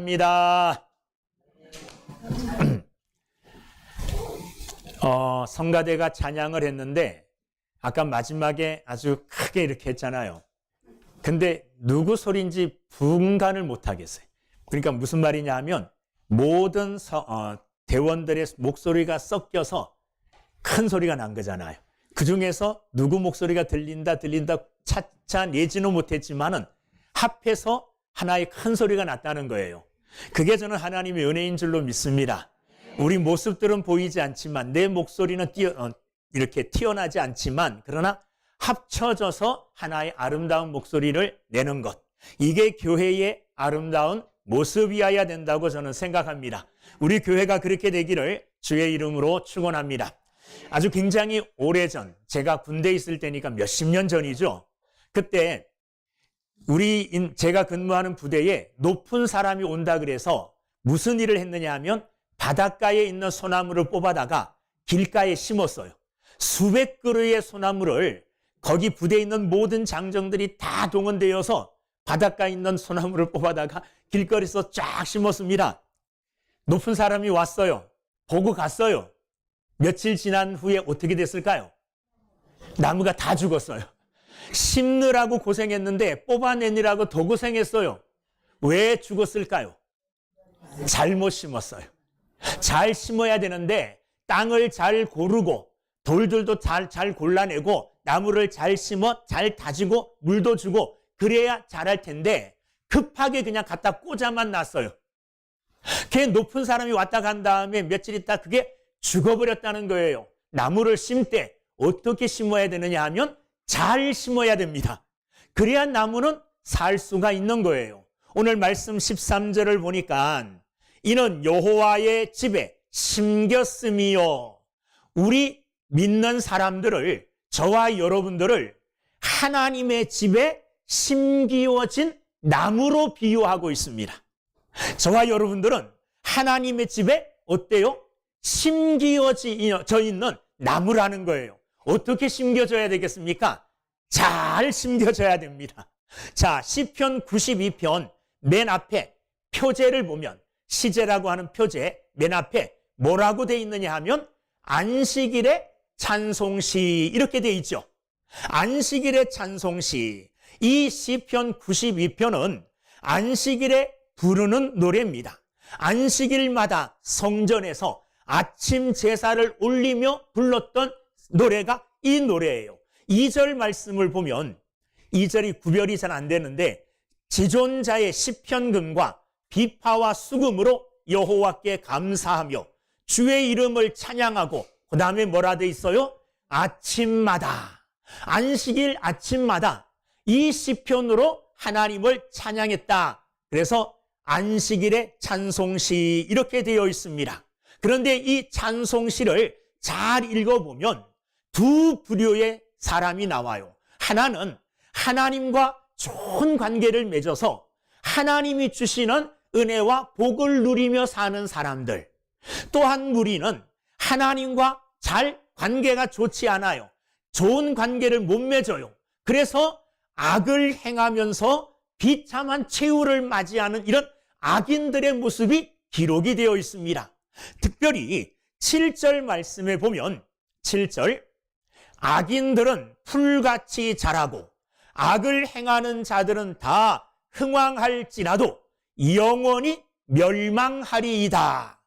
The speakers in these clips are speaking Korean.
찬양합니다. 성가대가 찬양을 했는데 아까 마지막에 아주 크게 이렇게 했잖아요. 근데 누구 소리인지 분간을 못 하겠어요. 그러니까 무슨 말이냐 하면 모든 대원들의 목소리가 섞여서 큰 소리가 난 거잖아요. 그 중에서 누구 목소리가 들린다 찾아내지는 못했지만은 합해서 하나의 큰 소리가 났다는 거예요. 그게 저는 하나님의 은혜인 줄로 믿습니다. 우리 모습들은 보이지 않지만 내 목소리는 이렇게 튀어나지 않지만 그러나 합쳐져서 하나의 아름다운 목소리를 내는 것, 이게 교회의 아름다운 모습이어야 된다고 저는 생각합니다. 우리 교회가 그렇게 되기를 주의 이름으로 축원합니다. 아주 굉장히 오래전, 제가 군대에 있을 때니까 몇십 년 전이죠. 그때 제가 근무하는 부대에 높은 사람이 온다 그래서 무슨 일을 했느냐 하면 바닷가에 있는 소나무를 뽑아다가 길가에 심었어요. 수백 그루의 소나무를 거기 부대에 있는 모든 장정들이 다 동원되어서 바닷가에 있는 소나무를 뽑아다가 길거리에서 쫙 심었습니다. 높은 사람이 왔어요. 보고 갔어요. 며칠 지난 후에 어떻게 됐을까요? 나무가 다 죽었어요. 심느라고 고생했는데 뽑아내느라고 더 고생했어요. 왜 죽었을까요? 잘못 심었어요. 잘 심어야 되는데 땅을 잘 고르고 돌들도 잘 골라내고 나무를 잘 심어 잘 다지고 물도 주고 그래야 잘할 텐데 급하게 그냥 갖다 꽂아만 놨어요. 걔 높은 사람이 왔다 간 다음에 며칠 있다 그게 죽어버렸다는 거예요. 나무를 심을 때 어떻게 심어야 되느냐 하면 잘 심어야 됩니다. 그래야 나무는 살 수가 있는 거예요. 오늘 말씀 13절을 보니까 이는 여호와의 집에 심겼음이요. 우리 믿는 사람들을, 저와 여러분들을 하나님의 집에 심기워진 나무로 비유하고 있습니다. 저와 여러분들은 하나님의 집에 어때요? 심기워져 있는 나무라는 거예요. 어떻게 심겨져야 되겠습니까? 잘 심겨져야 됩니다. 자, 시편 92편 맨 앞에 표제를 보면 시제라고 하는 표제 맨 앞에 뭐라고 돼 있느냐 하면 안식일의 찬송시 이렇게 돼 있죠. 안식일의 찬송시. 이 시편 92편은 안식일에 부르는 노래입니다. 안식일마다 성전에서 아침 제사를 올리며 불렀던 노래가 이 노래예요. 2절 말씀을 보면 2절이 구별이 잘 안 되는데 지존자의 시편금과 비파와 수금으로 여호와께 감사하며 주의 이름을 찬양하고 그 다음에 뭐라 돼 있어요? 아침마다, 안식일 아침마다 이 시편으로 하나님을 찬양했다. 그래서 안식일의 찬송시 이렇게 되어 있습니다. 그런데 이 찬송시를 잘 읽어보면 두 부류의 사람이 나와요. 하나는 하나님과 좋은 관계를 맺어서 하나님이 주시는 은혜와 복을 누리며 사는 사람들. 또 한 무리는 하나님과 잘 관계가 좋지 않아요. 좋은 관계를 못 맺어요. 그래서 악을 행하면서 비참한 최후를 맞이하는 이런 악인들의 모습이 기록이 되어 있습니다. 특별히 7절 말씀에 보면 7절 악인들은 풀같이 자라고 악을 행하는 자들은 다 흥왕할지라도 영원히 멸망하리이다.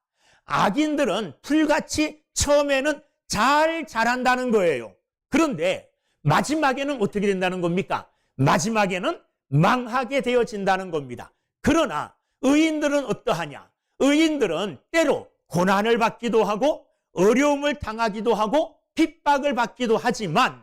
악인들은 풀같이 처음에는 잘 자란다는 거예요. 그런데 마지막에는 어떻게 된다는 겁니까? 마지막에는 망하게 되어진다는 겁니다. 그러나 의인들은 어떠하냐? 의인들은 때로 고난을 받기도 하고 어려움을 당하기도 하고 핍박을 받기도 하지만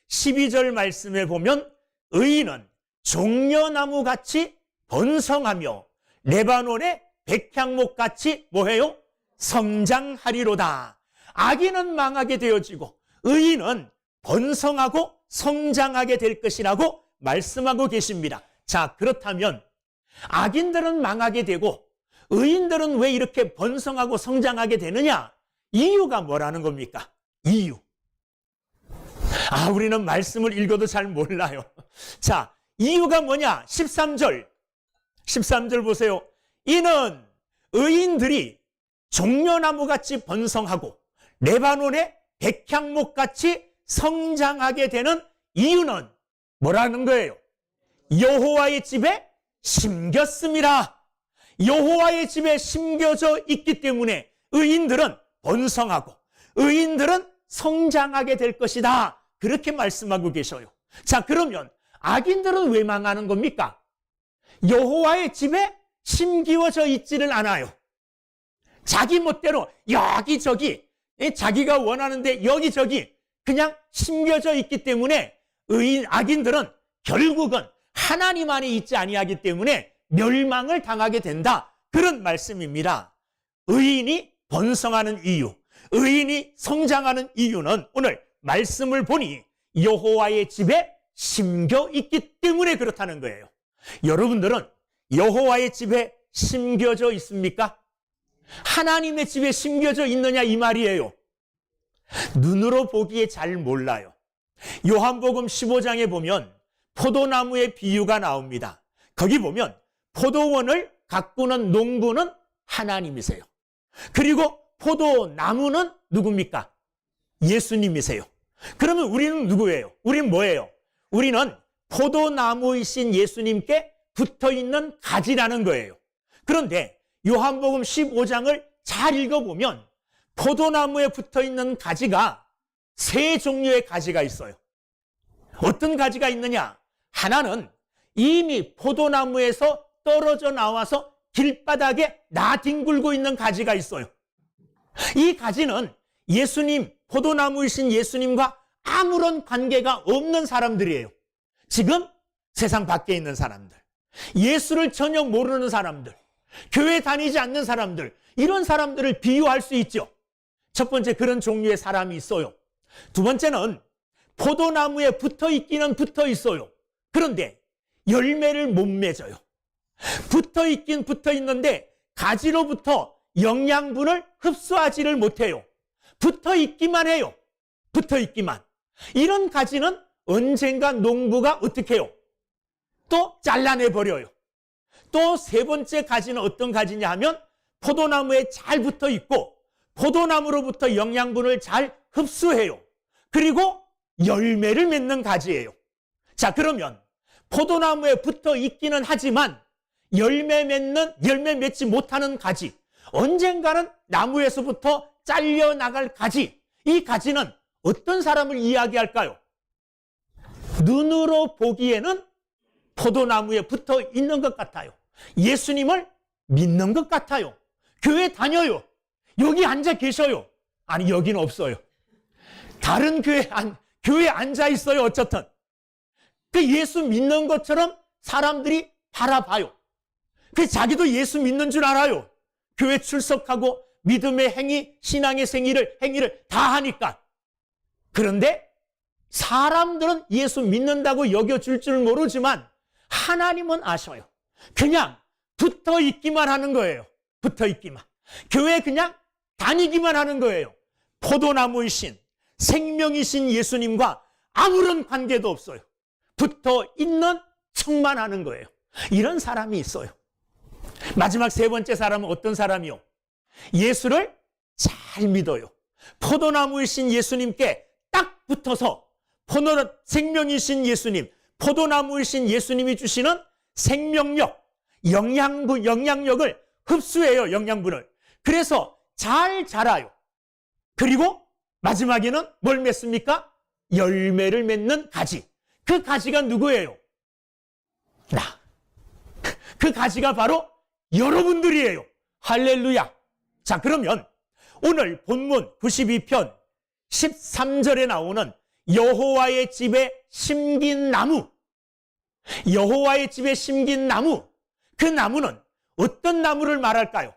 12절 말씀에 보면 의인은 종려나무같이 번성하며 레바논의 백향목같이 뭐해요? 성장하리로다. 악인은 망하게 되어지고 의인은 번성하고 성장하게 될 것이라고 말씀하고 계십니다. 자, 그렇다면 악인들은 망하게 되고 의인들은 왜 이렇게 번성하고 성장하게 되느냐? 이유가 뭐라는 겁니까? 이유. 우리는 말씀을 읽어도 잘 몰라요. 자, 이유가 뭐냐? 13절 보세요. 이는 의인들이 종려나무같이 번성하고 레바논의 백향목같이 성장하게 되는 이유는 뭐라는 거예요? 여호와의 집에 심겼습니다. 여호와의 집에 심겨져 있기 때문에 의인들은 번성하고 의인들은 성장하게 될 것이다. 그렇게 말씀하고 계셔요. 자, 그러면 악인들은 왜 망하는 겁니까? 여호와의 집에 심기워져 있지를 않아요. 자기 멋대로 여기저기 자기가 원하는데 여기저기 그냥 심겨져 있기 때문에 악인들은 결국은 하나님 안에 있지 아니하기 때문에 멸망을 당하게 된다. 그런 말씀입니다. 의인이 번성하는 이유, 의인이 성장하는 이유는 오늘 말씀을 보니 여호와의 집에 심겨 있기 때문에 그렇다는 거예요. 여러분들은 여호와의 집에 심겨져 있습니까? 하나님의 집에 심겨져 있느냐 이 말이에요. 눈으로 보기에 잘 몰라요. 요한복음 15장에 보면 포도나무의 비유가 나옵니다. 거기 보면 포도원을 가꾸는 농부는 하나님이세요. 그리고 포도나무는 누굽니까? 예수님이세요. 그러면 우리는 누구예요? 우리는 뭐예요? 우리는 포도나무이신 예수님께 붙어있는 가지라는 거예요. 그런데 요한복음 15장을 잘 읽어보면 포도나무에 붙어있는 가지가 세 종류의 가지가 있어요. 어떤 가지가 있느냐? 하나는 이미 포도나무에서 떨어져 나와서 길바닥에 나뒹굴고 있는 가지가 있어요. 이 가지는 예수님, 포도나무이신 예수님과 아무런 관계가 없는 사람들이에요. 지금 세상 밖에 있는 사람들, 예수를 전혀 모르는 사람들, 교회 다니지 않는 사람들, 이런 사람들을 비유할 수 있죠. 첫 번째, 그런 종류의 사람이 있어요. 두 번째는 포도나무에 붙어 있기는 붙어 있어요. 그런데 열매를 못 맺어요. 붙어 있긴 붙어 있는데 가지로부터 영양분을 흡수하지를 못해요. 붙어 있기만 해요. 붙어 있기만. 이런 가지는 언젠가 농부가 어떻게 해요? 또 잘라내 버려요. 또 세 번째 가지는 어떤 가지냐 하면 포도나무에 잘 붙어 있고 포도나무로부터 영양분을 잘 흡수해요. 그리고 열매를 맺는 가지예요. 자, 그러면 포도나무에 붙어 있기는 하지만 열매 맺지 못하는 가지, 언젠가는 나무에서부터 잘려 나갈 가지, 이 가지는 어떤 사람을 이야기할까요? 눈으로 보기에는 포도나무에 붙어 있는 것 같아요. 예수님을 믿는 것 같아요. 교회 다녀요. 여기 앉아 계셔요. 아니, 여기는 없어요. 다른 교회에 앉아 있어요. 어쨌든 그 예수 믿는 것처럼 사람들이 바라봐요. 그 자기도 예수 믿는 줄 알아요. 교회 출석하고 믿음의 행위, 신앙의 행위를 다 하니까. 그런데 사람들은 예수 믿는다고 여겨줄 줄 모르지만 하나님은 아셔요. 그냥 붙어 있기만 하는 거예요. 붙어 있기만. 교회 그냥 다니기만 하는 거예요. 포도나무이신 생명이신 예수님과 아무런 관계도 없어요. 붙어 있는 척만 하는 거예요. 이런 사람이 있어요. 마지막 세 번째 사람은 어떤 사람이요? 예수를 잘 믿어요. 포도나무이신 예수님께 딱 붙어서 생명이신 예수님, 포도나무이신 예수님이 주시는 생명력, 영양력을 흡수해요. 영양분을. 그래서 잘 자라요. 그리고 마지막에는 뭘 맺습니까? 열매를 맺는 가지. 그 가지가 누구예요? 그 가지가 바로 여러분들이에요. 할렐루야. 자, 그러면 오늘 본문 92편 13절에 나오는 여호와의 집에 심긴 나무, 여호와의 집에 심긴 나무, 그 나무는 어떤 나무를 말할까요?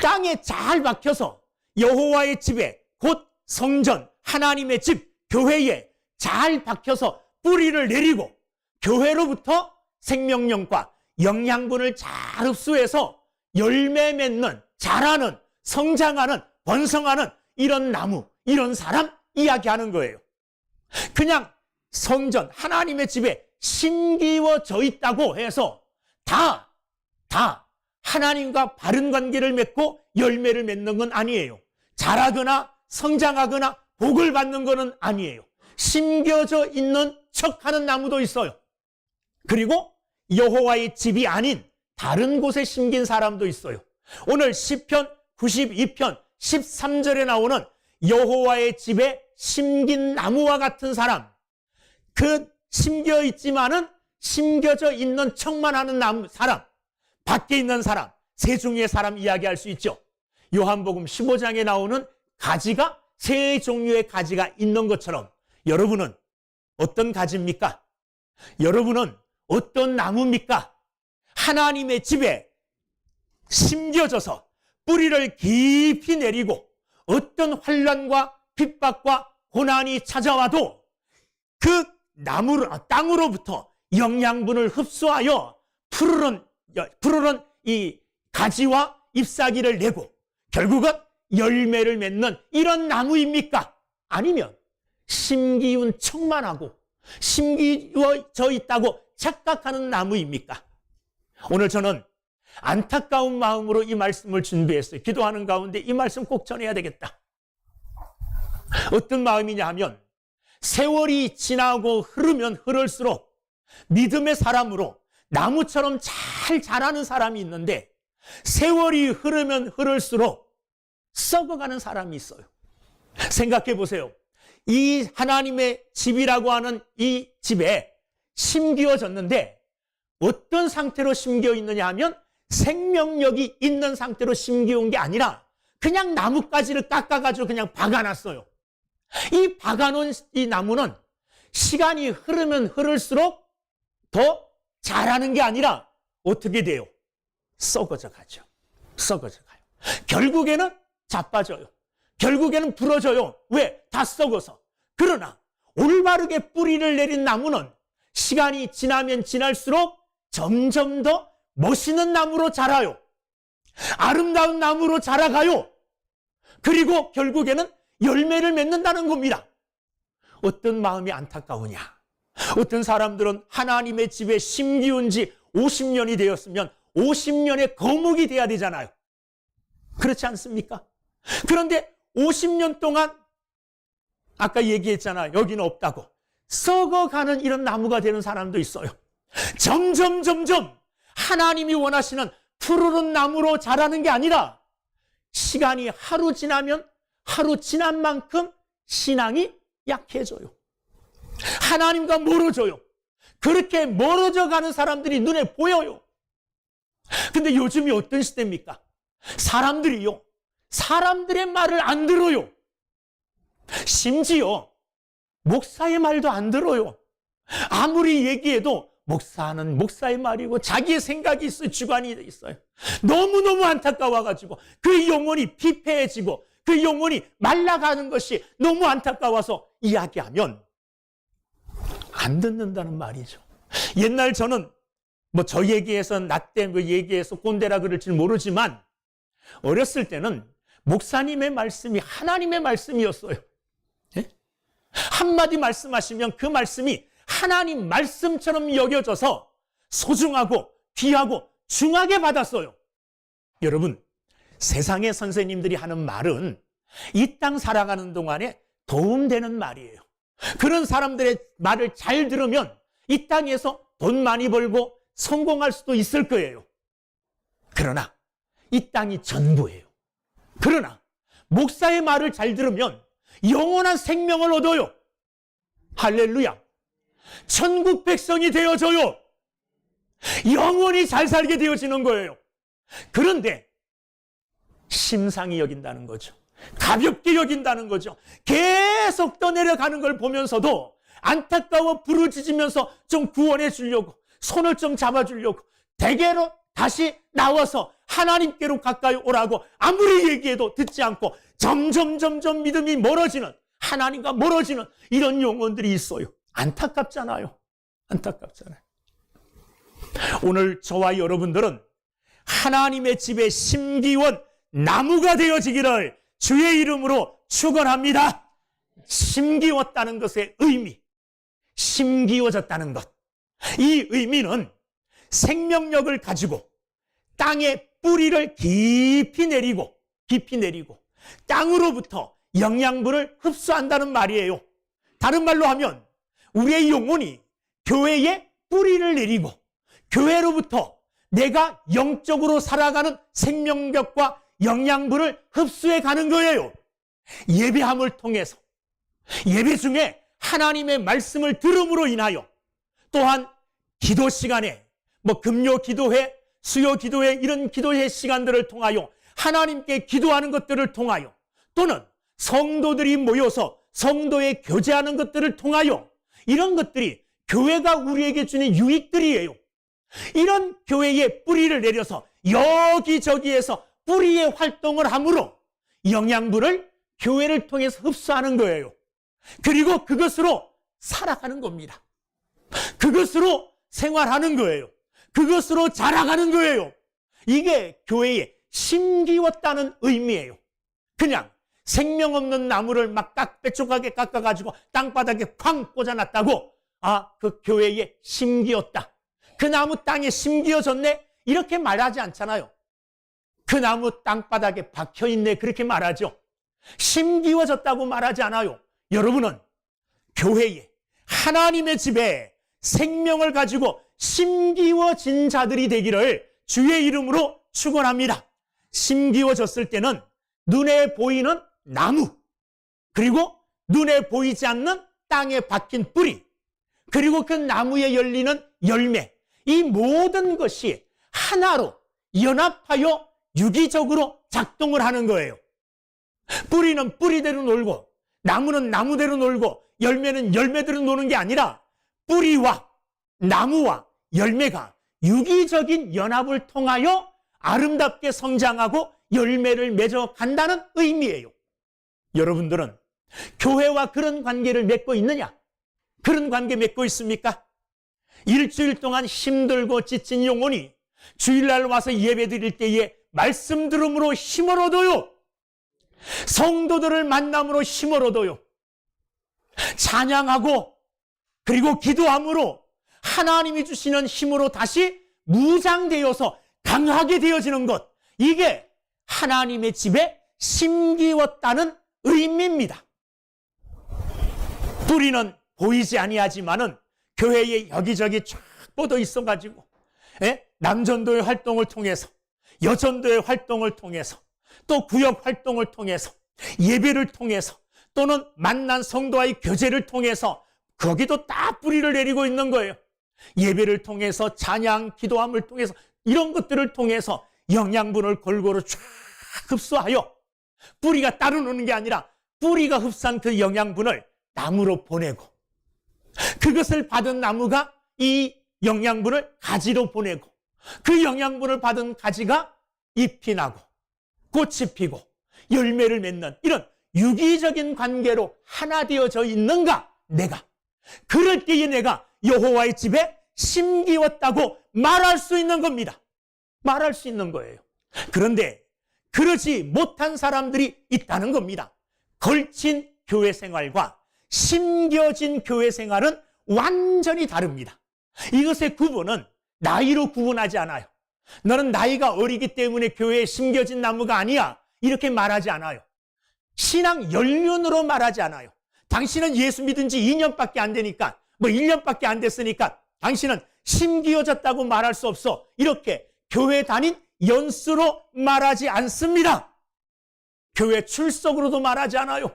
땅에 잘 박혀서 여호와의 집에, 곧 성전, 하나님의 집, 교회에 잘 박혀서 뿌리를 내리고 교회로부터 생명력과 영양분을 잘 흡수해서 열매 맺는, 자라는, 성장하는, 번성하는 이런 나무, 이런 사람 이야기하는 거예요. 그냥 성전, 하나님의 집에 심기워져 있다고 해서 다 다 하나님과 바른 관계를 맺고 열매를 맺는 건 아니에요. 자라거나 성장하거나 복을 받는 것은 아니에요. 심겨져 있는 척하는 나무도 있어요. 그리고 여호와의 집이 아닌 다른 곳에 심긴 사람도 있어요. 오늘 시편 92편 13절에 나오는 여호와의 집에 심긴 나무와 같은 사람, 그 심겨 있지만은 심겨져 있는 척만 하는 사람, 밖에 있는 사람, 세 종류의 사람 이야기할 수 있죠. 요한복음 15장에 나오는 가지가 세 종류의 가지가 있는 것처럼 여러분은 어떤 가지입니까? 여러분은 어떤 나무입니까? 하나님의 집에 심겨져서 뿌리를 깊이 내리고 어떤 환난과 핍박과 고난이 찾아와도 그 땅으로부터 영양분을 흡수하여 푸르른 이 가지와 잎사귀를 내고 결국은 열매를 맺는 이런 나무입니까? 아니면 심기운 척만 하고 심기져 있다고 착각하는 나무입니까? 오늘 저는 안타까운 마음으로 이 말씀을 준비했어요. 기도하는 가운데 이 말씀 꼭 전해야 되겠다. 어떤 마음이냐 하면 세월이 지나고 흐르면 흐를수록 믿음의 사람으로 나무처럼 잘 자라는 사람이 있는데 세월이 흐르면 흐를수록 썩어가는 사람이 있어요. 생각해 보세요. 이 하나님의 집이라고 하는 이 집에 심기어졌는데 어떤 상태로 심겨 있느냐 하면 생명력이 있는 상태로 심겨온 게 아니라 그냥 나뭇가지를 깎아가지고 그냥 박아놨어요. 이 박아놓은 이 나무는 시간이 흐르면 흐를수록 더 자라는 게 아니라 어떻게 돼요? 썩어져 가죠. 썩어져 가요. 결국에는 자빠져요. 결국에는 부러져요. 왜? 다 썩어서. 그러나 올바르게 뿌리를 내린 나무는 시간이 지나면 지날수록 점점 더 멋있는 나무로 자라요. 아름다운 나무로 자라가요. 그리고 결국에는 열매를 맺는다는 겁니다. 어떤 마음이 안타까우냐? 어떤 사람들은 하나님의 집에 심기운 지 50년이 되었으면 50년의 거목이 돼야 되잖아요. 그렇지 않습니까? 그런데 50년 동안 아까 얘기했잖아요. 여기는 없다고. 썩어가는 이런 나무가 되는 사람도 있어요. 점점 하나님이 원하시는 푸르른 나무로 자라는 게 아니라 시간이 하루 지나면 하루 지난 만큼 신앙이 약해져요. 하나님과 멀어져요. 그렇게 멀어져 가는 사람들이 눈에 보여요. 근데 요즘이 어떤 시대입니까? 사람들이요. 사람들의 말을 안 들어요. 심지어 목사의 말도 안 들어요. 아무리 얘기해도 목사는 목사의 말이고 자기의 생각이 있어요. 주관이 있어요. 너무너무 안타까워가지고 그 영혼이 피폐해지고 그 영혼이 말라가는 것이 너무 안타까워서 이야기하면 안 듣는다는 말이죠. 옛날 저는 저 얘기해서 나때 얘기해서 꼰대라 그럴지 모르지만 어렸을 때는 목사님의 말씀이 하나님의 말씀이었어요. 예? 한마디 말씀하시면 그 말씀이 하나님 말씀처럼 여겨져서 소중하고 귀하고 중하게 받았어요. 여러분, 세상의 선생님들이 하는 말은 이 땅 살아가는 동안에 도움되는 말이에요. 그런 사람들의 말을 잘 들으면 이 땅에서 돈 많이 벌고 성공할 수도 있을 거예요. 그러나 이 땅이 전부예요. 그러나 목사의 말을 잘 들으면 영원한 생명을 얻어요. 할렐루야. 천국 백성이 되어져요. 영원히 잘 살게 되어지는 거예요. 그런데 심상히 여긴다는 거죠. 가볍게 여긴다는 거죠. 계속 떠내려가는 걸 보면서도 안타까워 부르짖으면서 좀 구원해 주려고, 손을 좀 잡아주려고, 대개로 다시 나와서 하나님께로 가까이 오라고 아무리 얘기해도 듣지 않고 점점 믿음이 멀어지는, 하나님과 멀어지는 이런 영혼들이 있어요. 안타깝잖아요. 안타깝잖아요. 오늘 저와 여러분들은 하나님의 집에 심기원 나무가 되어지기를 주의 이름으로 축원합니다. 심기웠다는 것의 의미, 심기워졌다는 것. 이 의미는 생명력을 가지고 땅에 뿌리를 깊이 내리고 땅으로부터 영양분을 흡수한다는 말이에요. 다른 말로 하면 우리의 영혼이 교회에 뿌리를 내리고 교회로부터 내가 영적으로 살아가는 생명력과 영양분을 흡수해 가는 거예요. 예배함을 통해서, 예배 중에 하나님의 말씀을 들음으로 인하여, 또한 기도 시간에 금요 기도회, 수요 기도회, 이런 기도회 시간들을 통하여 하나님께 기도하는 것들을 통하여, 또는 성도들이 모여서 성도의 교제하는 것들을 통하여, 이런 것들이 교회가 우리에게 주는 유익들이에요. 이런 교회에 뿌리를 내려서 여기저기에서 뿌리의 활동을 함으로 영양분을 교회를 통해서 흡수하는 거예요. 그리고 그것으로 살아가는 겁니다. 그것으로 생활하는 거예요. 그것으로 자라가는 거예요. 이게 교회에 심기웠다는 의미예요. 그냥 생명 없는 나무를 막 빽빽하게 깎아가지고 땅바닥에 쾅 꽂아놨다고 그 교회에 심기웠다, 그 나무 땅에 심기어졌네, 이렇게 말하지 않잖아요. 그 나무 땅바닥에 박혀있네, 그렇게 말하죠. 심기워졌다고 말하지 않아요. 여러분은 교회에, 하나님의 집에 생명을 가지고 심기워진 자들이 되기를 주의 이름으로 축원합니다. 심기워졌을 때는 눈에 보이는 나무, 그리고 눈에 보이지 않는 땅에 박힌 뿌리, 그리고 그 나무에 열리는 열매, 이 모든 것이 하나로 연합하여 유기적으로 작동을 하는 거예요. 뿌리는 뿌리대로 놀고, 나무는 나무대로 놀고, 열매는 열매대로 노는 게 아니라 뿌리와 나무와 열매가 유기적인 연합을 통하여 아름답게 성장하고 열매를 맺어 간다는 의미예요. 여러분들은 교회와 그런 관계를 맺고 있느냐? 그런 관계 맺고 있습니까? 일주일 동안 힘들고 지친 영혼이 주일날 와서 예배 드릴 때에 말씀 들음으로 힘을 얻어요. 성도들을 만남으로 힘을 얻어요. 찬양하고 그리고 기도함으로 하나님이 주시는 힘으로 다시 무장되어서 강하게 되어지는 것, 이게 하나님의 집에 심기웠다는 의미입니다. 뿌리는 보이지 아니하지만은 교회에 여기저기 쫙 뻗어 있어가지고 남전도의 활동을 통해서, 여전도의 활동을 통해서, 또 구역 활동을 통해서, 예배를 통해서, 또는 만난 성도와의 교제를 통해서 거기도 딱 뿌리를 내리고 있는 거예요. 예배를 통해서, 찬양, 기도함을 통해서, 이런 것들을 통해서 영양분을 골고루 쫙 흡수하여 뿌리가 따로 노는 게 아니라 뿌리가 흡수한 그 영양분을 나무로 보내고, 그것을 받은 나무가 이 영양분을 가지로 보내고, 그 영양분을 받은 가지가 잎이 나고 꽃이 피고 열매를 맺는 이런 유기적인 관계로 하나 되어져 있는가? 내가 그럴 때에 내가 여호와의 집에 심기웠다고 말할 수 있는 겁니다. 말할 수 있는 거예요. 그런데 그러지 못한 사람들이 있다는 겁니다. 걸친 교회 생활과 심겨진 교회 생활은 완전히 다릅니다. 이것의 구분은 나이로 구분하지 않아요. 너는 나이가 어리기 때문에 교회에 심겨진 나무가 아니야, 이렇게 말하지 않아요. 신앙 연륜으로 말하지 않아요. 당신은 예수 믿은 지 2년밖에 안 되니까, 1년밖에 안 됐으니까 당신은 심기어졌다고 말할 수 없어, 이렇게 교회 다닌 연수로 말하지 않습니다. 교회 출석으로도 말하지 않아요.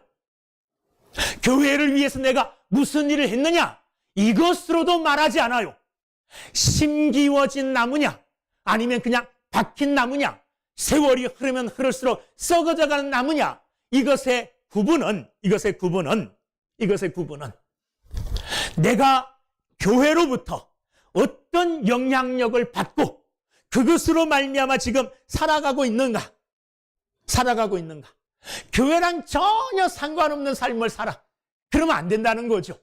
교회를 위해서 내가 무슨 일을 했느냐, 이것으로도 말하지 않아요. 심기워진 나무냐, 아니면 그냥 박힌 나무냐, 세월이 흐르면 흐를수록 썩어져가는 나무냐, 이것의 구분은 내가 교회로부터 어떤 영향력을 받고 그것으로 말미암아 지금 살아가고 있는가. 교회랑 전혀 상관없는 삶을 살아, 그러면 안 된다는 거죠.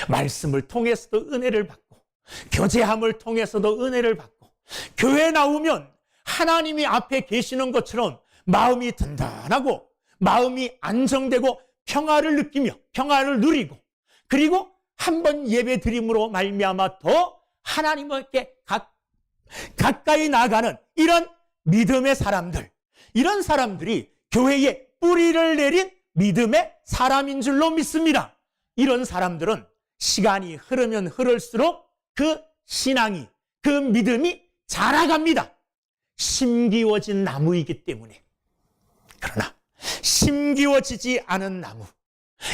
말씀을 통해서도 은혜를 받고, 교제함을 통해서도 은혜를 받고, 교회에 나오면 하나님이 앞에 계시는 것처럼 마음이 든든하고 마음이 안정되고 평화를 느끼며 평화를 누리고, 그리고 한번 예배 드림으로 말미암아 더 하나님께 가까이 나아가는 이런 믿음의 사람들, 이런 사람들이 교회에 뿌리를 내린 믿음의 사람인 줄로 믿습니다. 이런 사람들은 시간이 흐르면 흐를수록 그 신앙이, 그 믿음이 자라갑니다. 심기워진 나무이기 때문에. 그러나 심기워지지 않은 나무,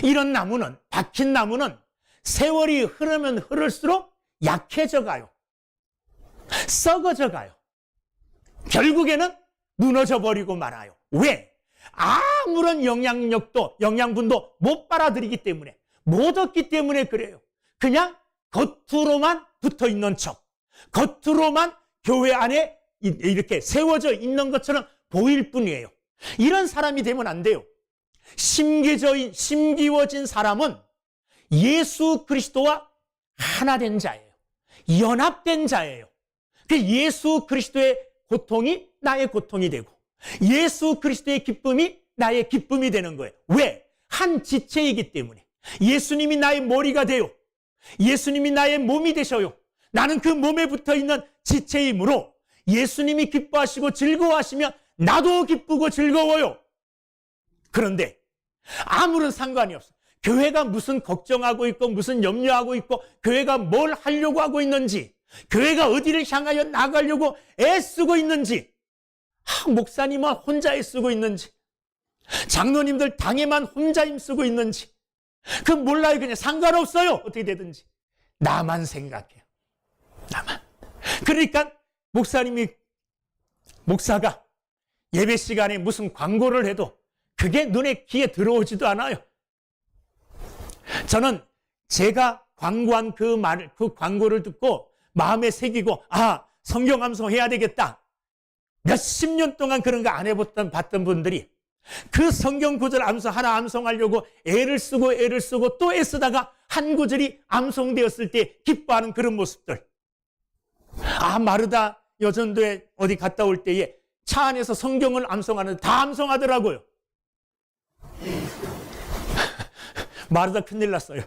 이런 나무는, 박힌 나무는 세월이 흐르면 흐를수록 약해져 가요. 썩어져 가요. 결국에는 무너져 버리고 말아요. 왜? 아무런 영향력도, 영양분도 못 빨아들이기 때문에, 못 얻기 때문에 그래요. 그냥 겉으로만 붙어 있는 척, 겉으로만 교회 안에 이렇게 세워져 있는 것처럼 보일 뿐이에요. 이런 사람이 되면 안 돼요. 심기워진 사람은 예수 그리스도와 하나 된 자예요. 연합된 자예요. 그 예수 그리스도의 고통이 나의 고통이 되고, 예수 그리스도의 기쁨이 나의 기쁨이 되는 거예요. 왜? 한 지체이기 때문에. 예수님이 나의 머리가 돼요. 예수님이 나의 몸이 되셔요. 나는 그 몸에 붙어 있는 지체이므로 예수님이 기뻐하시고 즐거워하시면 나도 기쁘고 즐거워요. 그런데 아무런 상관이 없어. 교회가 무슨 걱정하고 있고 무슨 염려하고 있고 교회가 뭘 하려고 하고 있는지, 교회가 어디를 향하여 나가려고 애쓰고 있는지, 목사님은 혼자 애쓰고 있는지, 장로님들 당에만 혼자 힘쓰고 있는지, 그 몰라요. 그냥 상관없어요. 어떻게 되든지. 나만 생각해요. 나만. 그러니까 목사가 예배 시간에 무슨 광고를 해도 그게 눈에 귀에 들어오지도 않아요. 저는 제가 광고한 그 광고를 듣고 마음에 새기고, 성경 암송해야 되겠다. 몇십 년 동안 그런 거 안 봤던 분들이 그 성경 구절 하나 암송하려고 애를 쓰고 또 애쓰다가 한 구절이 암송되었을 때 기뻐하는 그런 모습들. 마르다 여전도에 어디 갔다 올 때에 차 안에서 성경을 암송하는데 다 암송하더라고요. 마르다 큰일 났어요.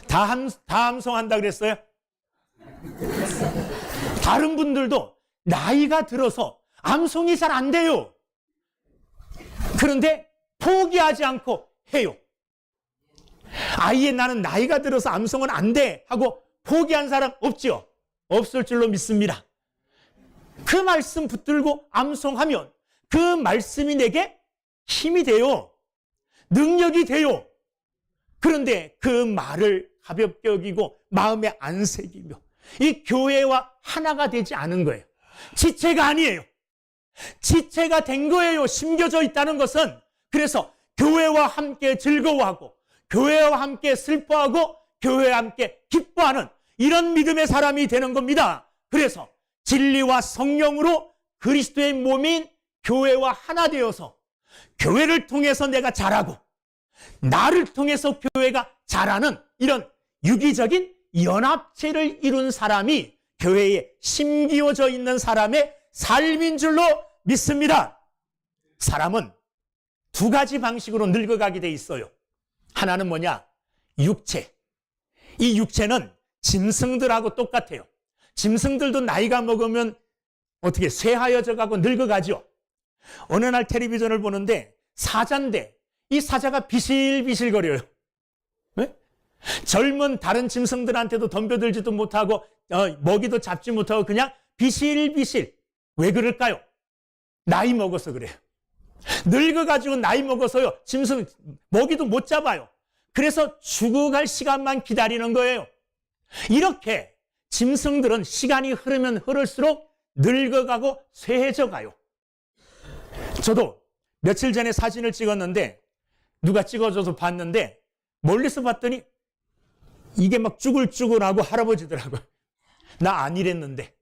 다 암송한다 그랬어요. 다른 분들도 나이가 들어서 암송이 잘 안 돼요. 그런데 포기하지 않고 해요. 아예 나는 나이가 들어서 암송은 안 돼 하고 포기한 사람 없죠? 없을 줄로 믿습니다. 그 말씀 붙들고 암송하면 그 말씀이 내게 힘이 돼요. 능력이 돼요. 그런데 그 말을 가볍게 여기고 마음에 안 새기며 이 교회와 하나가 되지 않은 거예요. 지체가 아니에요. 지체가 된 거예요. 심겨져 있다는 것은. 그래서 교회와 함께 즐거워하고 교회와 함께 슬퍼하고 교회와 함께 기뻐하는 이런 믿음의 사람이 되는 겁니다. 그래서 진리와 성령으로 그리스도의 몸인 교회와 하나 되어서 교회를 통해서 내가 자라고 나를 통해서 교회가 자라는 이런 유기적인 연합체를 이룬 사람이 교회에 심기워져 있는 사람의 삶인 줄로 믿습니다. 사람은 두 가지 방식으로 늙어가게 돼 있어요. 하나는 뭐냐? 육체. 이 육체는 짐승들하고 똑같아요. 짐승들도 나이가 먹으면 어떻게 쇠하여져 가고 늙어가죠. 어느 날 텔레비전을 보는데 사자인데 이 사자가 비실비실거려요. 네? 젊은 다른 짐승들한테도 덤벼들지도 못하고 먹이도 잡지 못하고 그냥 비실비실. 왜 그럴까요? 나이 먹어서 그래요. 늙어가지고 나이 먹어서요. 짐승 먹이도 못 잡아요. 그래서 죽어갈 시간만 기다리는 거예요. 이렇게 짐승들은 시간이 흐르면 흐를수록 늙어가고 쇠해져 가요. 저도 며칠 전에 사진을 찍었는데 누가 찍어줘서 봤는데 멀리서 봤더니 이게 막 쭈글쭈글하고 할아버지더라고요. 나 안 이랬는데.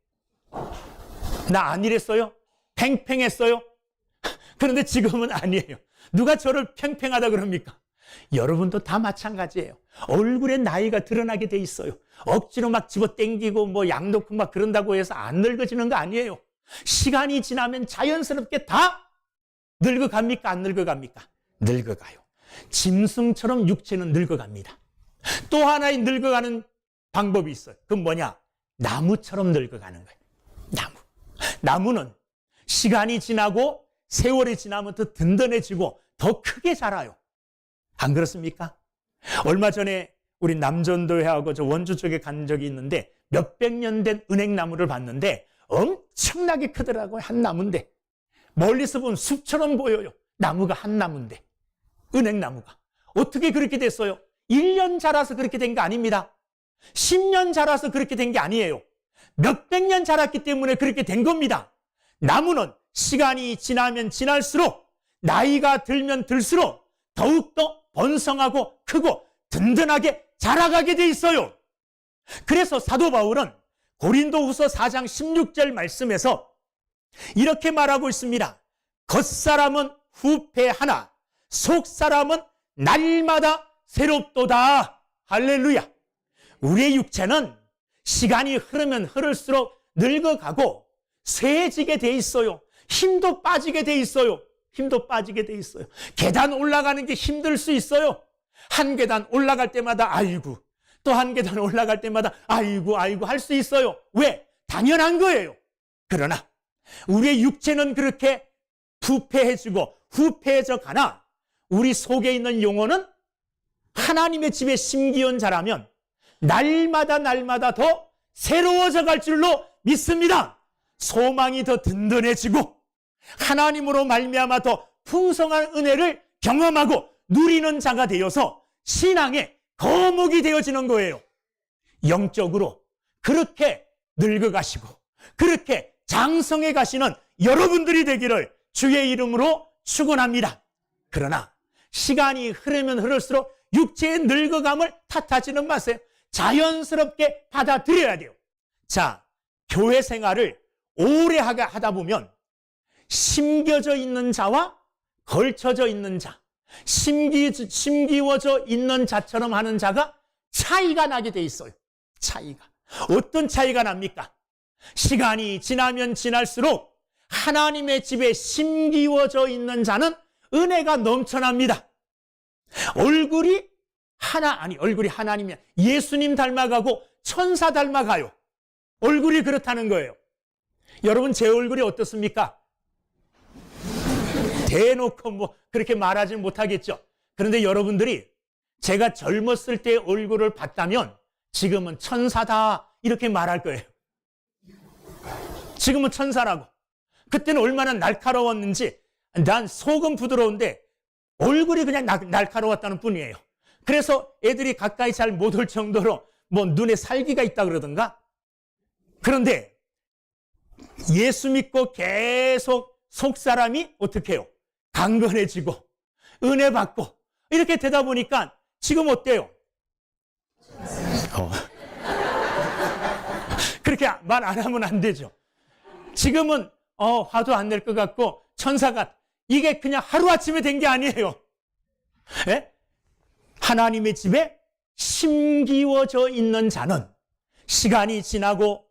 나 안 이랬어요? 팽팽했어요? 그런데 지금은 아니에요. 누가 저를 팽팽하다 그럽니까? 여러분도 다 마찬가지예요. 얼굴에 나이가 드러나게 돼 있어요. 억지로 막 집어 당기고 뭐 약 넣고 막 그런다고 해서 안 늙어지는 거 아니에요. 시간이 지나면 자연스럽게 다 늙어갑니까? 안 늙어갑니까? 늙어가요. 짐승처럼 육체는 늙어갑니다. 또 하나의 늙어가는 방법이 있어요. 그건 뭐냐? 나무처럼 늙어가는 거예요. 나무. 나무는 시간이 지나고 세월이 지나면 더 든든해지고 더 크게 자라요. 안 그렇습니까? 얼마 전에 우리 남전도회하고 저 원주 쪽에 간 적이 있는데 몇백 년 된 은행나무를 봤는데 엄청나게 크더라고요. 한 나무인데 멀리서 보면 숲처럼 보여요. 나무가 한 나무인데 은행나무가 어떻게 그렇게 됐어요? 1년 자라서 그렇게 된 거 아닙니다. 10년 자라서 그렇게 된 게 아니에요. 몇백 년 자랐기 때문에 그렇게 된 겁니다. 나무는 시간이 지나면 지날수록 나이가 들면 들수록 더욱더 번성하고 크고 든든하게 자라가게 돼 있어요. 그래서 사도 바울은 고린도후서 4장 16절 말씀에서 이렇게 말하고 있습니다. 겉사람은 후패하나 속사람은 날마다 새롭도다. 할렐루야. 우리의 육체는 시간이 흐르면 흐를수록 늙어가고 쇠해지게 돼 있어요. 힘도 빠지게 돼 있어요. 힘도 빠지게 돼 있어요. 계단 올라가는 게 힘들 수 있어요. 한 계단 올라갈 때마다 아이고, 또 한 계단 올라갈 때마다 아이고 할 수 있어요. 왜? 당연한 거예요. 그러나 우리의 육체는 그렇게 부패해지고 후패해져 가나 우리 속에 있는 영혼은 하나님의 집에 심기온 자라면 날마다 더 새로워져 갈 줄로 믿습니다. 소망이 더 든든해지고 하나님으로 말미암아 더 풍성한 은혜를 경험하고 누리는 자가 되어서 신앙의 거목이 되어지는 거예요. 영적으로 그렇게 늙어가시고 그렇게 장성해 가시는 여러분들이 되기를 주의 이름으로 축원합니다. 그러나 시간이 흐르면 흐를수록 육체의 늙어감을 탓하지는 마세요. 자연스럽게 받아들여야 돼요. 자, 교회 생활을 오래 하다 보면 심겨져 있는 자와 걸쳐져 있는 자, 심기워져 있는 자처럼 하는 자가 차이가 나게 돼 있어요. 차이가. 어떤 차이가 납니까? 시간이 지나면 지날수록 하나님의 집에 심기워져 있는 자는 은혜가 넘쳐납니다. 얼굴이 하나님이야. 예수님 닮아가고 천사 닮아가요. 얼굴이 그렇다는 거예요. 여러분, 제 얼굴이 어떻습니까? 대놓고 그렇게 말하지는 못하겠죠. 그런데 여러분들이 제가 젊었을 때 얼굴을 봤다면 지금은 천사다 이렇게 말할 거예요. 지금은 천사라고. 그때는 얼마나 날카로웠는지 난 속은 부드러운데 얼굴이 그냥 날카로웠다는 뿐이에요. 그래서 애들이 가까이 잘 못 올 정도로 눈에 살기가 있다 그러던가. 그런데 예수 믿고 계속 속사람이 어떻게 해요? 강건해지고 은혜 받고 이렇게 되다 보니까 지금 어때요? 그렇게 말 안 하면 안 되죠. 지금은 화도 안 낼 것 같고 천사가 이게 그냥 하루아침에 된 게 아니에요. 예? 하나님의 집에 심기워져 있는 자는 시간이 지나고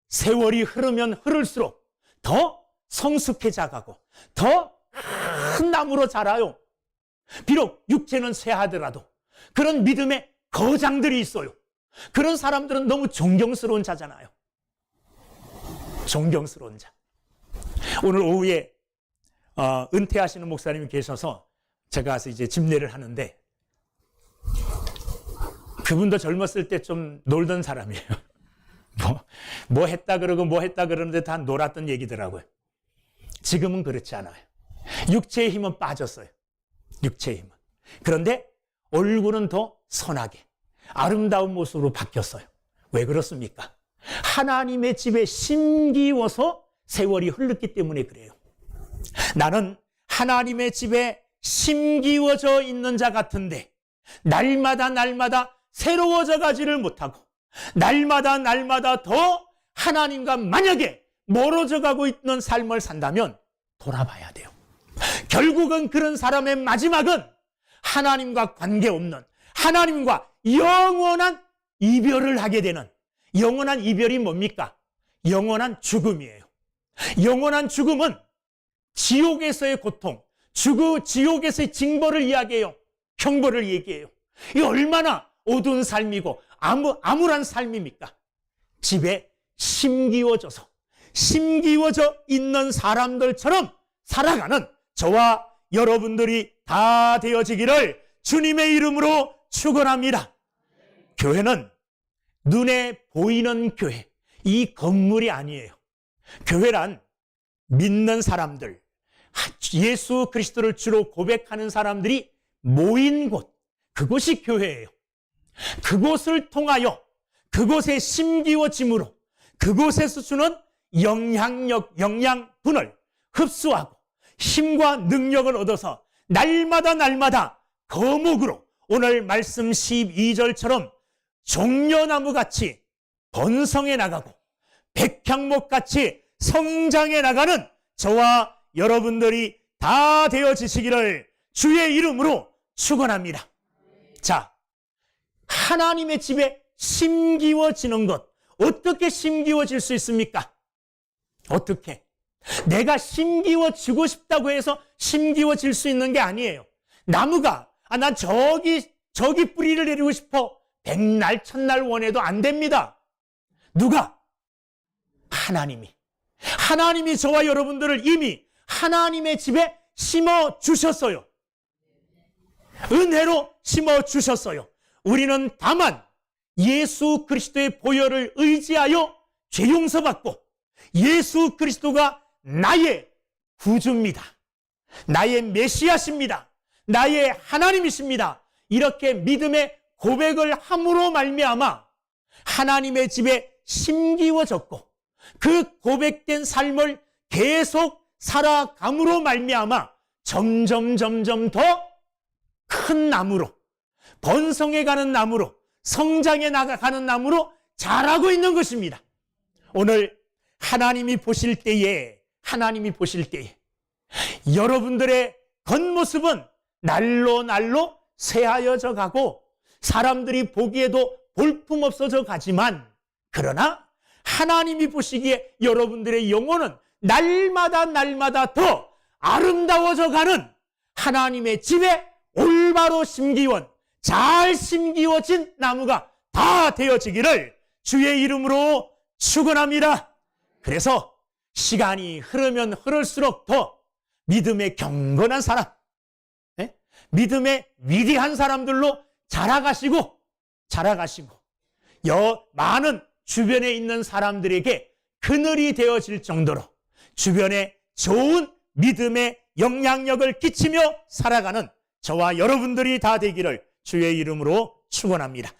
세월이 흐르면 흐를수록 더 성숙해져 가고 더 큰 나무로 자라요. 비록 육체는 쇠하더라도 그런 믿음의 거장들이 있어요. 그런 사람들은 너무 존경스러운 자잖아요. 존경스러운 자. 오늘 오후에 은퇴하시는 목사님이 계셔서 제가 가서 이제 집례를 하는데 그분도 젊었을 때 좀 놀던 사람이에요. 뭐 했다 그러고 뭐 했다 그러는데 다 놀았던 얘기더라고요. 지금은 그렇지 않아요. 육체의 힘은 빠졌어요. 육체의 힘은. 그런데 얼굴은 더 선하게 아름다운 모습으로 바뀌었어요. 왜 그렇습니까? 하나님의 집에 심기워서 세월이 흘렀기 때문에 그래요. 나는 하나님의 집에 심기워져 있는 자 같은데 날마다 새로워져 가지를 못하고 날마다 더 하나님과 만약에 멀어져 가고 있는 삶을 산다면 돌아봐야 돼요. 결국은 그런 사람의 마지막은 하나님과 관계없는 하나님과 영원한 이별을 하게 되는 영원한 이별이 뭡니까? 영원한 죽음이에요. 영원한 죽음은 지옥에서의 고통, 지옥에서의 징벌을 이야기해요. 형벌을 얘기해요. 이 얼마나 어두운 삶이고 암울한 삶입니까? 집에 심기워져서 심기워져 있는 사람들처럼 살아가는 저와 여러분들이 다 되어지기를 주님의 이름으로 축원합니다. 교회는 눈에 보이는 교회, 이 건물이 아니에요. 교회란 믿는 사람들, 예수 그리스도를 주로 고백하는 사람들이 모인 곳, 그곳이 교회예요. 그곳을 통하여 그곳에 심기워짐으로 그곳에서 주는 영향력, 영양분을 흡수하고 힘과 능력을 얻어서 날마다 거목으로 오늘 말씀 12절처럼 종려나무같이 번성해 나가고 백향목같이 성장해 나가는 저와 여러분들이 다 되어지시기를 주의 이름으로 축원합니다. 자, 하나님의 집에 심기워지는 것, 어떻게 심기워질 수 있습니까? 어떻게? 내가 심기워지고 싶다고 해서 심기워질 수 있는 게 아니에요. 나무가 난 저기 뿌리를 내리고 싶어 백날 천날 원해도 안 됩니다. 누가? 하나님이 저와 여러분들을 이미 하나님의 집에 심어 주셨어요. 은혜로 심어 주셨어요. 우리는 다만 예수 그리스도의 보혈을 의지하여 죄 용서받고 예수 그리스도가 나의 구주입니다. 나의 메시아십니다. 나의 하나님이십니다. 이렇게 믿음의 고백을 함으로 말미암아 하나님의 집에 심기워졌고 그 고백된 삶을 계속 살아감으로 말미암아 점점 더 큰 나무로, 번성해가는 나무로, 성장해 나가는 나무로 자라고 있는 것입니다. 오늘 하나님이 보실 때에 여러분들의 겉모습은 날로 새하여져 가고 사람들이 보기에도 볼품없어져 가지만, 그러나 하나님이 보시기에 여러분들의 영혼은 날마다 더 아름다워져 가는 하나님의 집에 올바로 심기원, 잘 심기워진 나무가 다 되어지기를 주의 이름으로 축원합니다. 그래서 시간이 흐르면 흐를수록 더 믿음의 경건한 사람, 믿음의 위대한 사람들로 자라가시고 많은 주변에 있는 사람들에게 그늘이 되어질 정도로 주변에 좋은 믿음의 영향력을 끼치며 살아가는 저와 여러분들이 다 되기를 주의 이름으로 축원합니다.